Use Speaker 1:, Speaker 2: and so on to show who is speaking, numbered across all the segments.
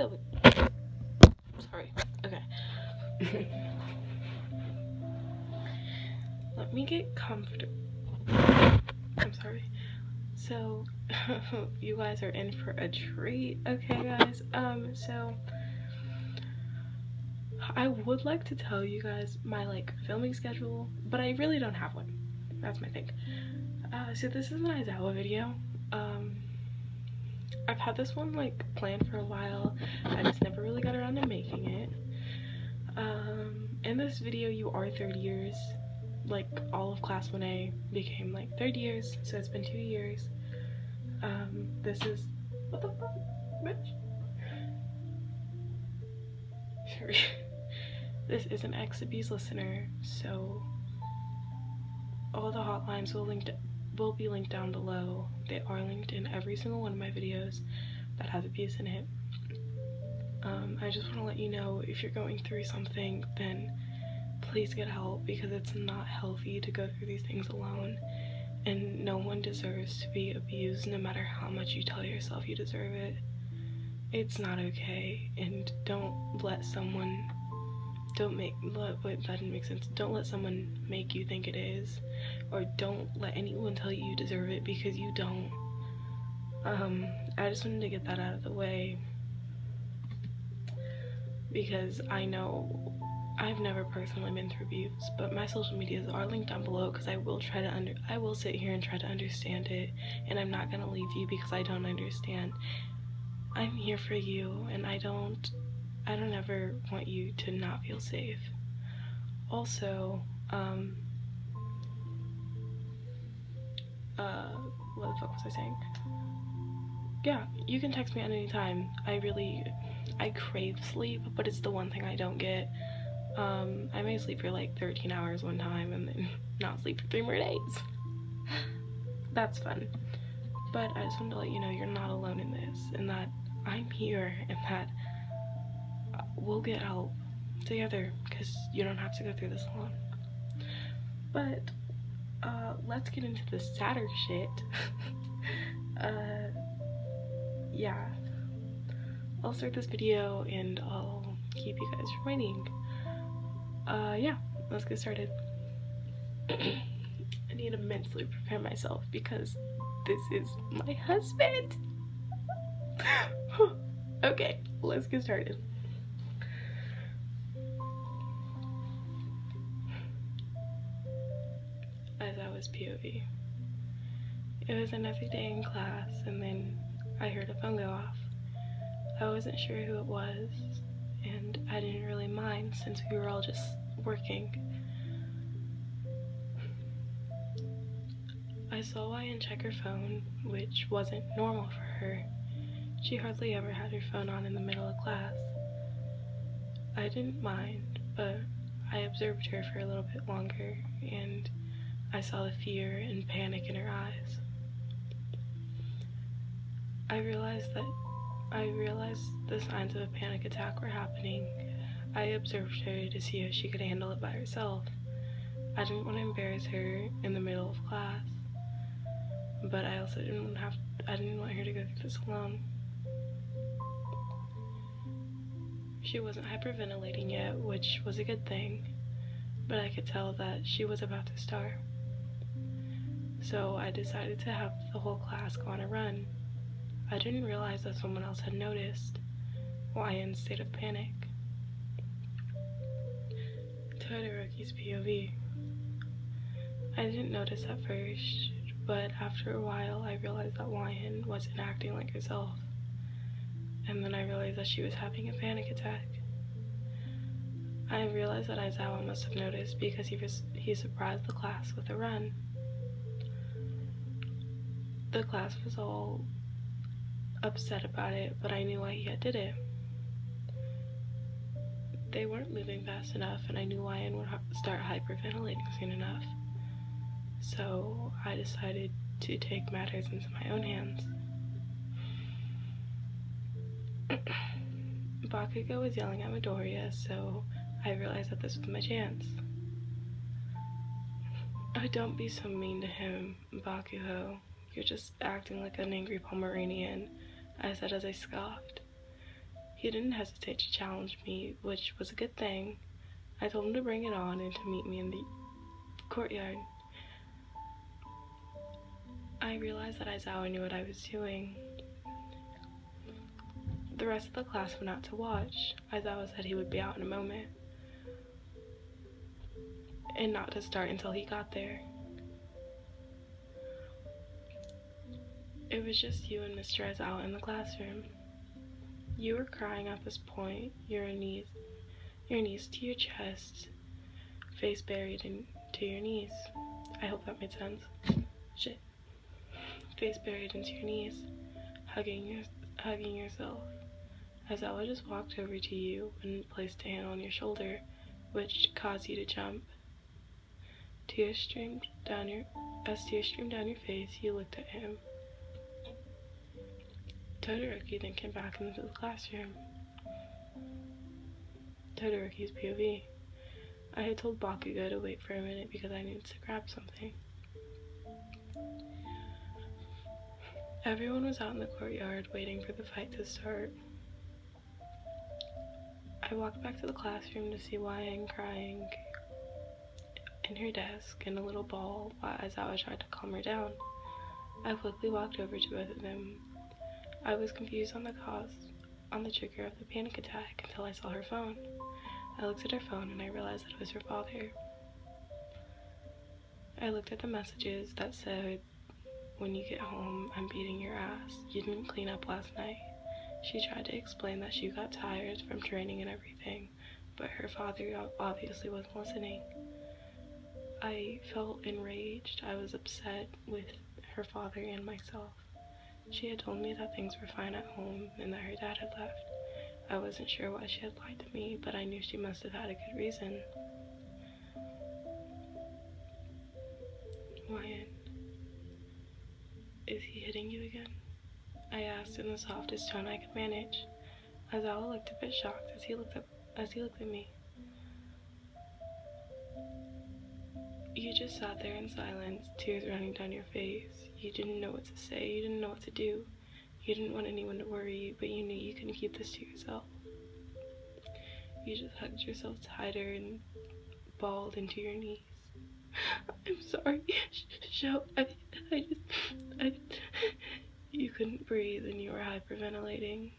Speaker 1: filming. Sorry. Okay. Let me get comfortable. I'm sorry. So, you guys are in for a treat, okay, guys? So I would like to tell you guys my like filming schedule, but I really don't have one. That's my thing. So this is an Aizawa video. I've had this one like planned for a while. I just never really got around to making it. In this video, you are third years. Like all of class 1A became like third years, so it's been 2 years. This is what the fuck, bitch. Sorry. This is an ex-abuse listener, so all the hotlines will be linked down below. They are linked in every single one of my videos that has abuse in it. I just want to let you know, if you're going through something, then please get help, because it's not healthy to go through these things alone, and no one deserves to be abused, no matter how much you tell yourself you deserve it. It's not okay, and don't let someone that didn't make sense. Don't let someone make you think it is, or don't let anyone tell you you deserve it, because you don't. I just wanted to get that out of the way, because I know I've never personally been through abuse, but my social medias are linked down below, because I will sit here and try to understand it, and I'm not gonna leave you because I don't understand. I'm here for you, and I don't ever want you to not feel safe. Also, what the fuck was I saying? Yeah, you can text me at any time. I crave sleep, but it's the one thing I don't get. I may sleep for like 13 hours one time and then not sleep for 3 more days. That's fun. But I just wanted to let you know you're not alone in this, and that I'm here, and that we'll get help together, because you don't have to go through this alone. But let's get into the sadder shit. Yeah, I'll start this video and I'll keep you guys from waiting. Yeah, let's get started. I need to mentally prepare myself, because this is my husband. Okay, let's get started. Aizawa's POV. It was another day in class, and then I heard a phone go off. I wasn't sure who it was, and I didn't really mind since we were all just working. I saw Ryan check her phone, which wasn't normal for her. She hardly ever had her phone on in the middle of class. I didn't mind, but I observed her for a little bit longer, and I saw the fear and panic in her eyes. I realized the signs of a panic attack were happening. I observed her to see if she could handle it by herself. I didn't want to embarrass her in the middle of class, but I also didn't want her to go through this alone. She wasn't hyperventilating yet, which was a good thing, but I could tell that she was about to start. So I decided to have the whole class go on a run. I didn't realize that someone else had noticed. Ryan's state of panic. Todoroki's POV. I didn't notice at first, but after a while I realized that Ryan wasn't acting like herself. And then I realized that she was having a panic attack. I realized that Aizawa must have noticed, because he surprised the class with a run. The class was all upset about it, but I knew why he had did it. They weren't moving fast enough, and I knew Ryan would start hyperventilating soon enough. So I decided to take matters into my own hands. Bakugo was yelling at Midoriya, so I realized that this was my chance. Oh, don't be so mean to him, Bakugo. You're just acting like an angry Pomeranian, I said as I scoffed. He didn't hesitate to challenge me, which was a good thing. I told him to bring it on and to meet me in the courtyard. I realized that Aizawa knew what I was doing. The rest of the class went out to watch. Aizawa said he would be out in a moment, and not to start until he got there. It was just you and Mr. Aizawa in the classroom. You were crying at this point, your knees to your chest, face buried into your knees. I hope that made sense. Shit. Face buried into your knees, hugging yourself. Aizawa just walked over to you and placed a hand on your shoulder, which caused you to jump. Tears streamed down your face. You looked at him. Todoroki then came back into the classroom. Todoroki's POV. I had told Bakugo to wait for a minute because I needed to grab something. Everyone was out in the courtyard waiting for the fight to start. I walked back to the classroom to see YN crying in her desk in a little ball while Aizawa tried to calm her down. I quickly walked over to both of them. I was confused on the trigger of the panic attack until I saw her phone. I looked at her phone and I realized that it was her father. I looked at the messages that said, "When you get home, I'm beating your ass. You didn't clean up last night." She tried to explain that she got tired from training and everything, but her father obviously wasn't listening. I felt enraged. I was upset with her father and myself. She had told me that things were fine at home and that her dad had left. I wasn't sure why she had lied to me, but I knew she must have had a good reason. "YN, is he hitting you again?" I asked in the softest tone I could manage. Aizawa looked a bit shocked as he looked at me. You just sat there in silence, tears running down your face. You didn't know what to say, you didn't know what to do. You didn't want anyone to worry you, but you knew you couldn't keep this to yourself. You just hugged yourself tighter and bawled into your knees. "I'm sorry, You couldn't breathe and you were hyperventilating.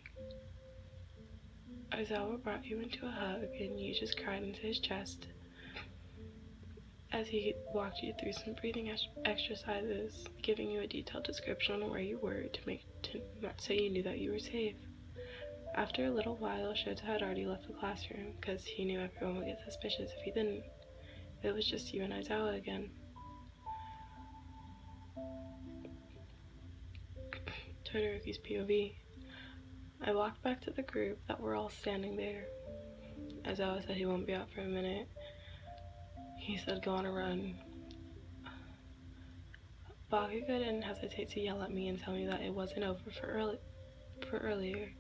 Speaker 1: Aizawa brought you into a hug and you just cried into his chest as he walked you through some breathing exercises, giving you a detailed description on where you were so you knew that you were safe. After a little while, Shota had already left the classroom because he knew everyone would get suspicious if he didn't. It was just you and Aizawa again. Todoroki's POV. I walked back to the group that were all standing there. Aizawa said he won't be out for a minute. He said go on a run. Bakugo didn't hesitate to yell at me and tell me that it wasn't over for earlier.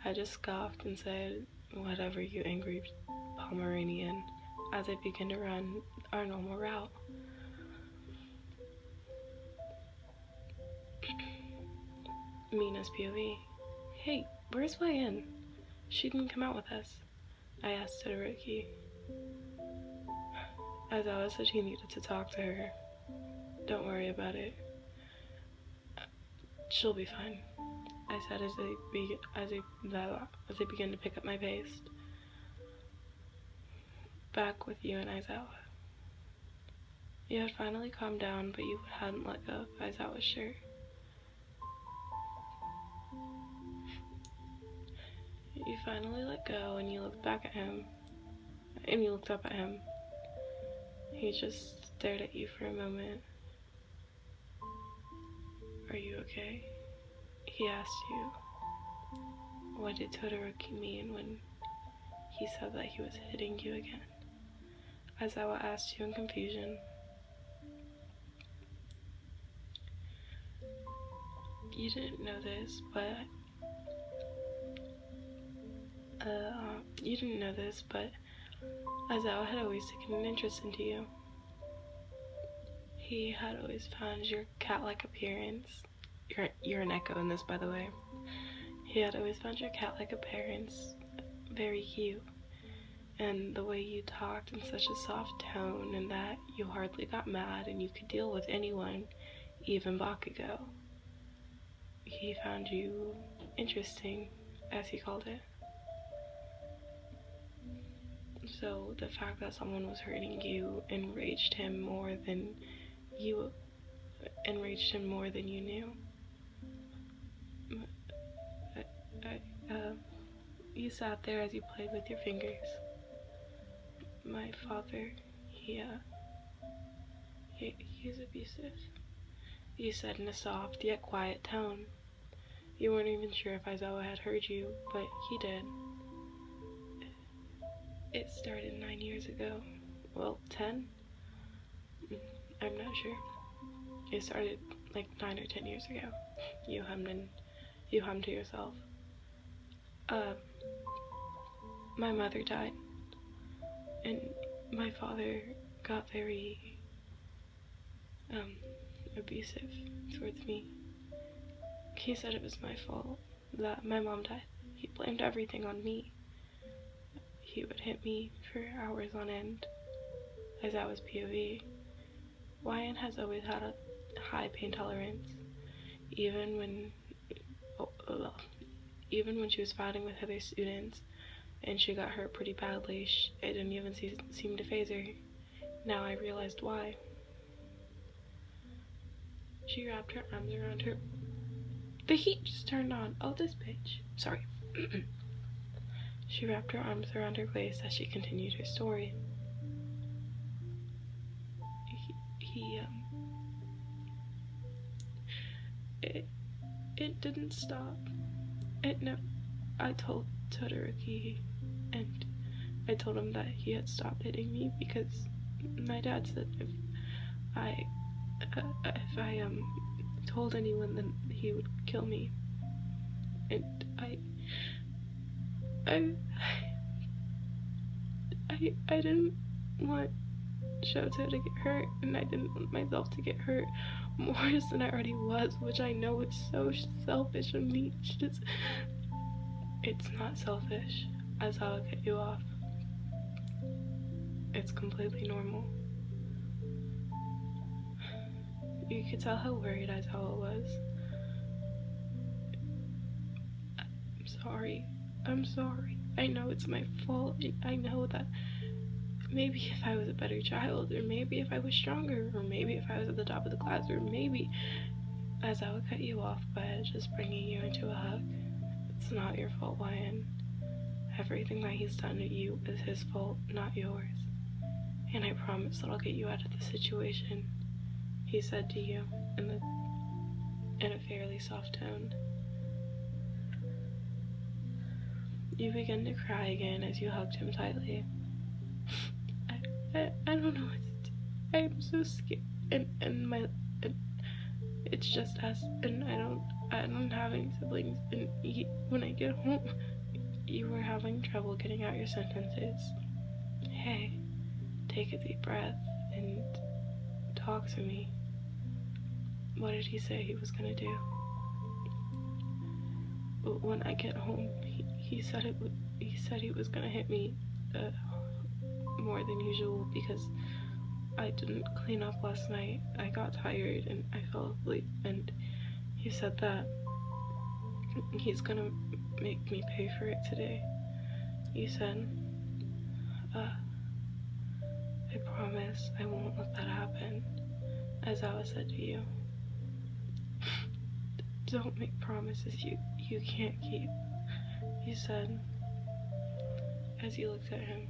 Speaker 1: I just scoffed and said, "Whatever, you angry Pomeranian," as I began to run our normal route. Mina's POV. "Hey, where's YN? She didn't come out with us," I asked Todoroki. Aizawa said he needed to talk to her. "Don't worry about it. She'll be fine," I said as I began to pick up my pace. Back with you and Aizawa. You had finally calmed down, but you hadn't let go of Aizawa's shirt. You finally let go and you looked back at him, and you looked up at him. He just stared at you for a moment. "Are you okay?" he asked you. What did Todoroki mean when he said that he was hitting you again? Aizawa asked you in confusion. You didn't know this, but Aizawa had always taken an interest into you. He had always found your cat-like appearance. You're an echo in this, by the way. He had always found your cat like a parent's, very cute, and the way you talked in such a soft tone, and that you hardly got mad and you could deal with anyone, even Bakugo. He found you interesting, as he called it. So the fact that someone was hurting you enraged him more than you knew. You sat there as you played with your fingers. My father, he's abusive, you said in a soft yet quiet tone. You weren't even sure if Aizawa had heard you, but he did. It started 9 years ago. Well, 10? I'm not sure. It started like 9 or 10 years ago. You hummed to yourself. My mother died, and my father got very, abusive towards me. He said it was my fault that my mom died. He blamed everything on me. He would hit me for hours on end, as I was POV. Wyan has always had a high pain tolerance, even when she was fighting with other students and she got hurt pretty badly. It didn't even seem to faze her. Now I realized why. She wrapped her arms around her. The heat just turned on. Oh, this bitch. Sorry. She wrapped her arms around her waist as she continued her story. It didn't stop. It never. I told Todoroki, and I told him that he had stopped hitting me because my dad said if I told anyone, then he would kill me. And I didn't want Shota to get hurt, and I didn't want myself to get hurt more than I already was, which I know is so selfish of me. It's not selfish. Aizawa cut you off. It's completely normal. You could tell how worried Aizawa was. I'm sorry. I know it's my fault. I know that maybe if I was a better child, or maybe if I was stronger, or maybe if I was at the top of the class, or maybe Aizawa cut you off by just bringing you into a hug. It's not your fault, Wyan. Everything that he's done to you is his fault, not yours. And I promise that I'll get you out of the situation, he said to you in a fairly soft tone. You began to cry again as you hugged him tightly. I don't know what to do. I'm so scared, and it's just us, and I don't have any siblings, and when I get home, you were having trouble getting out your sentences. Hey, take a deep breath and talk to me. What did he say he was gonna do? When I get home, he said he was gonna hit me more than usual because I didn't clean up last night. I got tired and I fell asleep, and he said that he's gonna make me pay for it today. You said, I promise I won't let that happen, Aizawa said to you. Don't make promises you can't keep, you said, as you looked at him.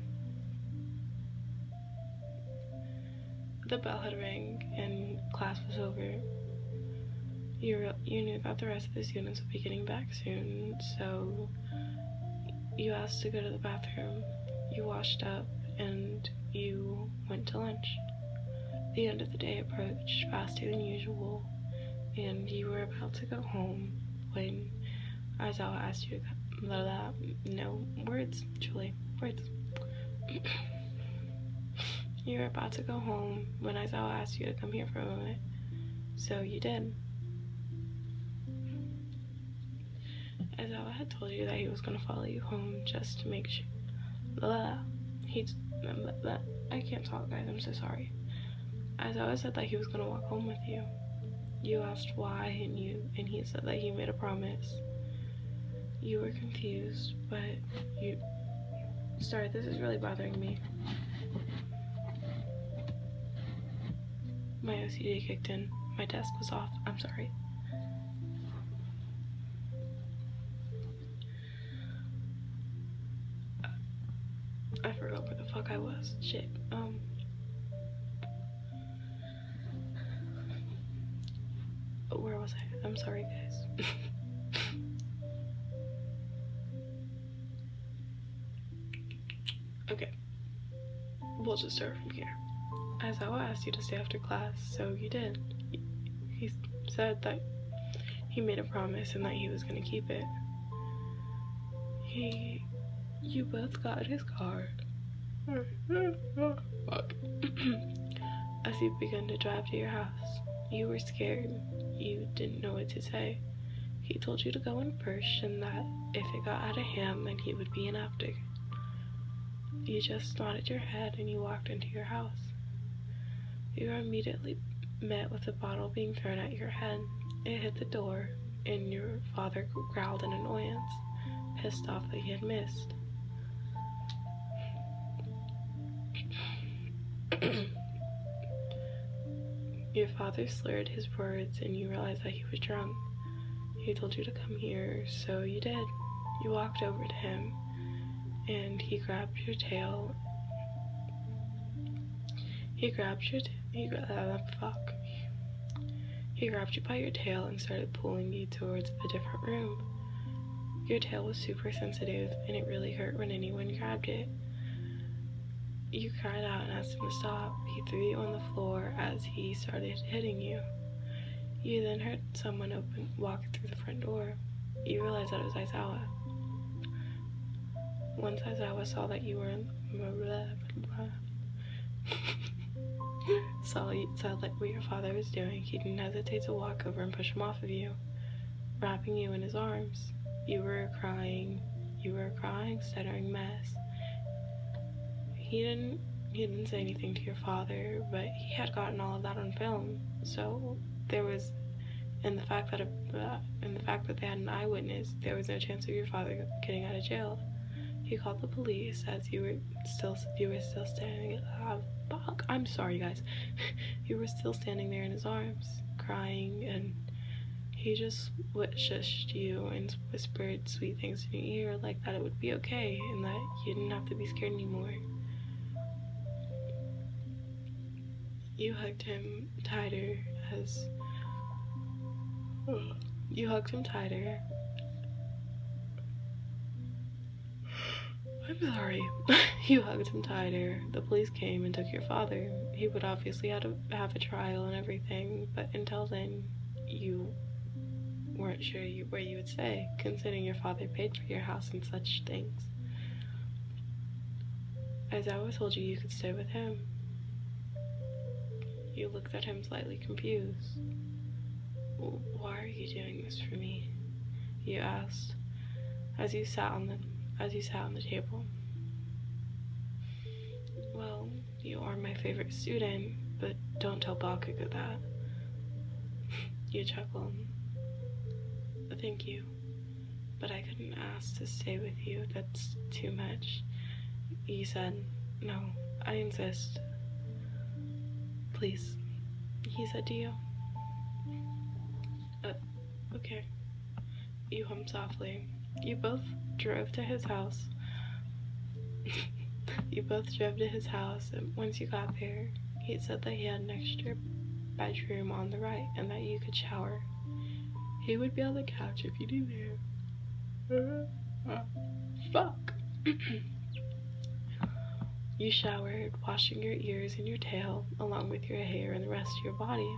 Speaker 1: The bell had rang and class was over. You knew that the rest of the students would be getting back soon, so you asked to go to the bathroom. You washed up and you went to lunch. The end of the day approached faster than usual, and you were about to go home when Aizawa asked you to no words, Julie, words. You were about to go home when Aizawa asked you to come here for a moment, so you did. Aizawa had told you that he was going to follow you home just to make sure. I can't talk, guys. I'm so sorry. Aizawa said that he was going to walk home with you. You asked why, and he said that he made a promise. You were confused, but you. Sorry, this is really bothering me. My OCD kicked in. My desk was off. I'm sorry. I forgot where the fuck I was. Shit. Where was I? I'm sorry, guys. Okay. We'll just start from here. Aizawa asked you to stay after class, so you did. He said that he made a promise and that he was going to keep it. You both got his card. Fuck. As you began to drive to your house, you were scared. You didn't know what to say. He told you to go in first and that if it got out of hand, then he would be in after. You just nodded your head and you walked into your house. You were immediately met with a bottle being thrown at your head. It hit the door, and your father growled in annoyance, pissed off that he had missed. Your father slurred his words, and you realized that he was drunk. He told you to come here, so you did. You walked over to him, and he grabbed your tail. He grabbed you by your tail and started pulling you towards a different room. Your tail was super sensitive, and it really hurt when anyone grabbed it. You cried out and asked him to stop. He threw you on the floor as he started hitting you. You then heard someone walk through the front door. You realized that it was Aizawa. Once Aizawa saw that you were saw like what your father was doing, he didn't hesitate to walk over and push him off of you, wrapping you in his arms. You were a crying, stuttering mess. He didn't say anything to your father, but he had gotten all of that on film. So there was, in the fact that they had an eyewitness, there was no chance of your father getting out of jail. He called the police as you were still standing. Fuck! I'm sorry, guys. You were still standing there in his arms, crying, and he just shushed you and whispered sweet things in your ear, like that it would be okay and that you didn't have to be scared anymore. You hugged him tighter I'm sorry. You hugged him tighter. The police came and took your father. He would obviously have a trial and everything, but until then, you weren't sure where you would stay, considering your father paid for your house and such things. Aizawa told you could stay with him. You looked at him slightly confused. Why are you doing this for me? You asked, as you sat on the table. Well, you are my favorite student, but don't tell Bakugo that. You chuckled. Thank you, but I couldn't ask to stay with you. That's too much. You said, no, I insist. Please, he said to you. Okay. You hummed softly. You both drove to his house. And once you got there, he said that he had an extra bedroom on the right and that you could shower. He would be on the couch if you knew there. Fuck. You showered, washing your ears and your tail, along with your hair and the rest of your body.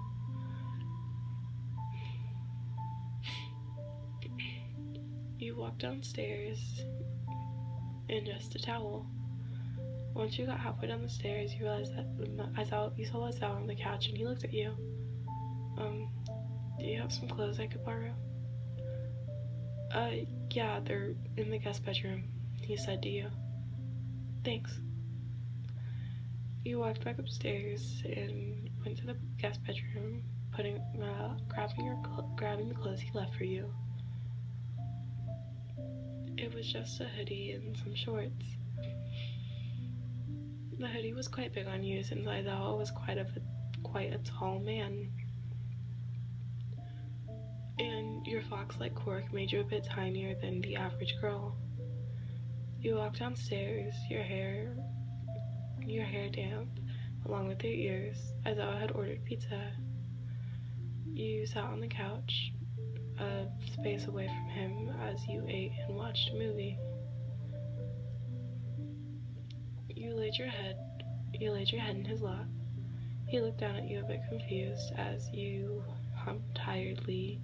Speaker 1: You walked downstairs in just a towel. Once you got halfway down the stairs, you realized that you saw Aizawa on the couch, and he looked at you. Do you have some clothes I could borrow? Yeah, they're in the guest bedroom, he said to you. Thanks. You walked back upstairs and went to the guest bedroom, grabbing the clothes he left for you. It was just a hoodie and some shorts. The hoodie was quite big on you since Aizawa was quite a tall man. And your fox-like quirk made you a bit tinier than the average girl. You walked downstairs, your hair damp, along with your ears, Aizawa had ordered pizza. You sat on the couch, a space away from him, as you ate and watched a movie. You laid your head in his lap. He looked down at you a bit confused as you hummed tiredly.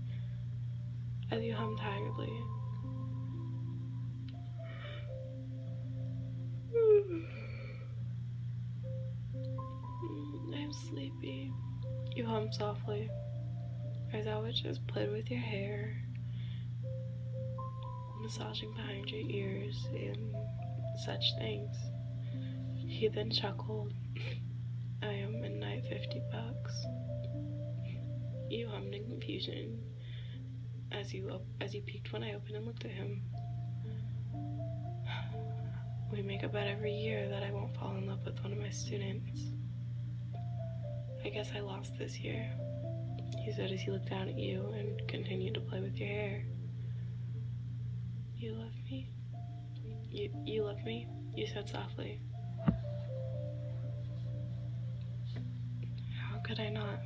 Speaker 1: I'm sleepy, you hummed softly. Aizawa just played with your hair, massaging behind your ears and such things. He then chuckled. I am midnight, $50. You hummed in confusion as you peeked when I opened and looked at him. We make a bet every year that I won't fall in love with one of my students. I guess I lost this year, he said as he looked down at you and continued to play with your hair. You love me? You love me? You said softly. How could I not?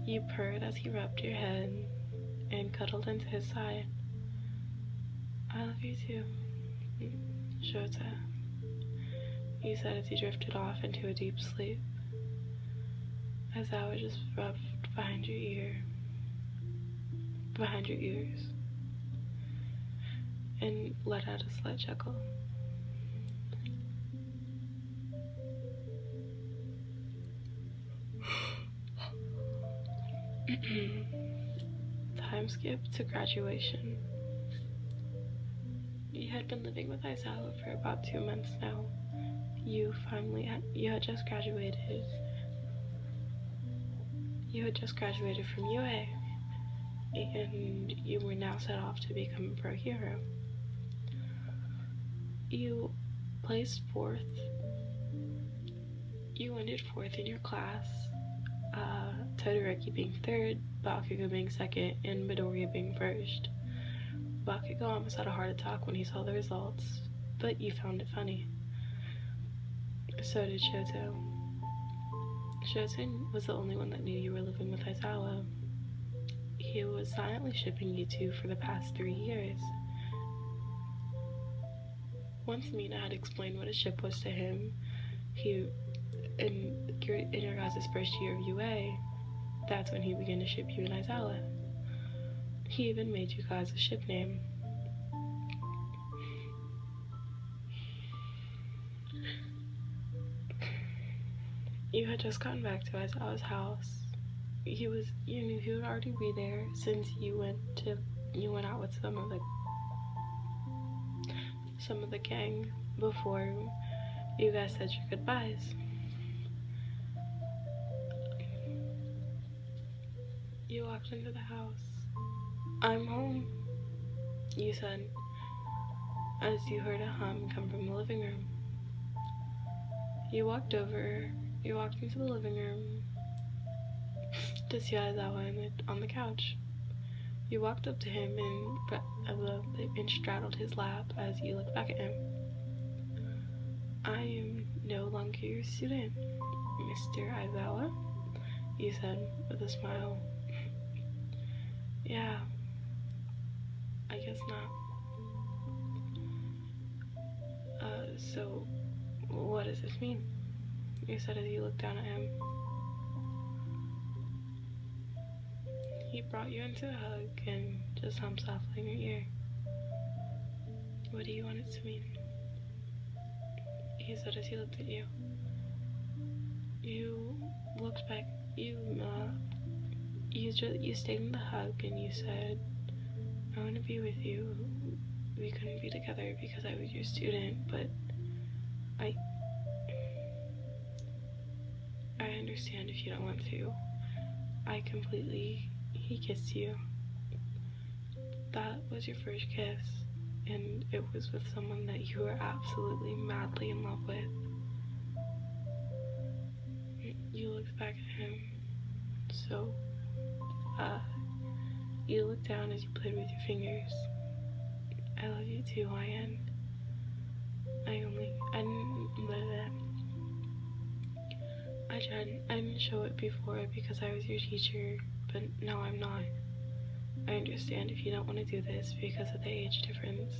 Speaker 1: You purred as he rubbed your head and cuddled into his side. I love you too, Shota, he said as he drifted off into a deep sleep. Aizawa just rubbed behind your ears, and let out a slight chuckle. Time skip to graduation. You had been living with Aizawa for about 2 months now. You had just graduated. You had just graduated from UA, and you were now set off to become a pro hero. You placed 4th. You ended 4th in your class, Todoroki being 3rd, Bakugo being 2nd, and Midoriya being 1st. Bakugo almost had a heart attack when he saw the results, but you found it funny. So did Shoto. Shoto was the only one that knew you were living with Aizawa. He was silently shipping you two for the past 3 years. Once Mina had explained what a ship was to him, in your guys' first year of UA, that's when he began to ship you and Aizawa. He even made you guys a ship name. You had just gotten back to Aizawa's house. You knew he would already be there since you went out with some of the gang before you guys said your goodbyes. You walked into the house. I'm home, you said, as you heard a hum come from the living room. You walked into the living room to see Aizawa on the couch. You walked up to him and straddled his lap as you looked back at him. I am no longer your student, Mr. Aizawa, you said with a smile. Yeah, I guess not. So what does this mean? You said as you looked down at him. He brought you into a hug and just hummed softly in your ear. What do you want it to mean? He said as he looked at you. You looked back. You stayed in the hug and you said, I want to be with you. We couldn't be together because I was your student, but I understand if you don't want to. He kissed you. That was your first kiss, and it was with someone that you were absolutely madly in love with. You looked back at him, so, you looked down as you played with your fingers. I love you too, Ian. I didn't show it before because I was your teacher, but now I'm not. I understand if you don't want to do this because of the age difference.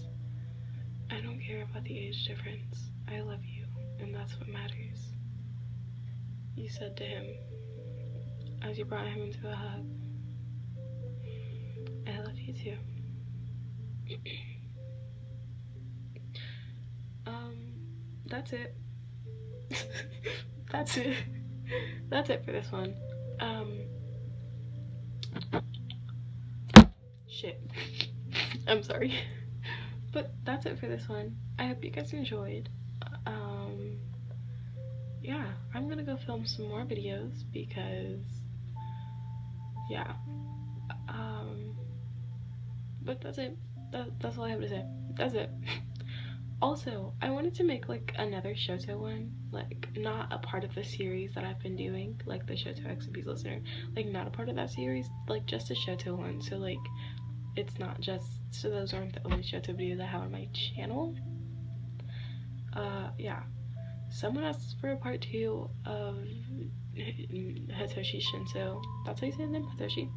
Speaker 1: I don't care about the age difference. I love you, and that's what matters. You said to him, as you brought him into a hug, I love you too. That's it. That's it. That's it for this one. Shit. I'm sorry. But that's it for this one. I hope you guys enjoyed. Yeah, I'm gonna go film some more videos because, yeah. But that's it. That's all I have to say. That's it. Also, I wanted to make like another shota one, like not a part of the series that I've been doing, like the Shota XB's listener, like not a part of that series, like just a shota one. So like, it's not just, so those aren't the only shota videos I have on my channel. Yeah. Someone asked for a part 2 of Hitoshi Shinso. That's how you say his name? Hitoshi?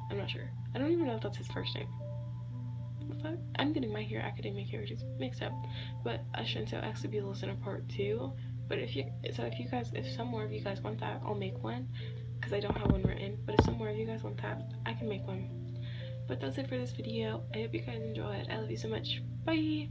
Speaker 1: I'm not sure. I don't even know if that's his first name. I'm getting my Hero Academia characters mixed up. But a Shinso XB listener part 2. But if some more of you guys want that, I'll make one. Because I don't have one written. But if some more of you guys want that, I can make one. But that's it for this video. I hope you guys enjoyed. I love you so much. Bye!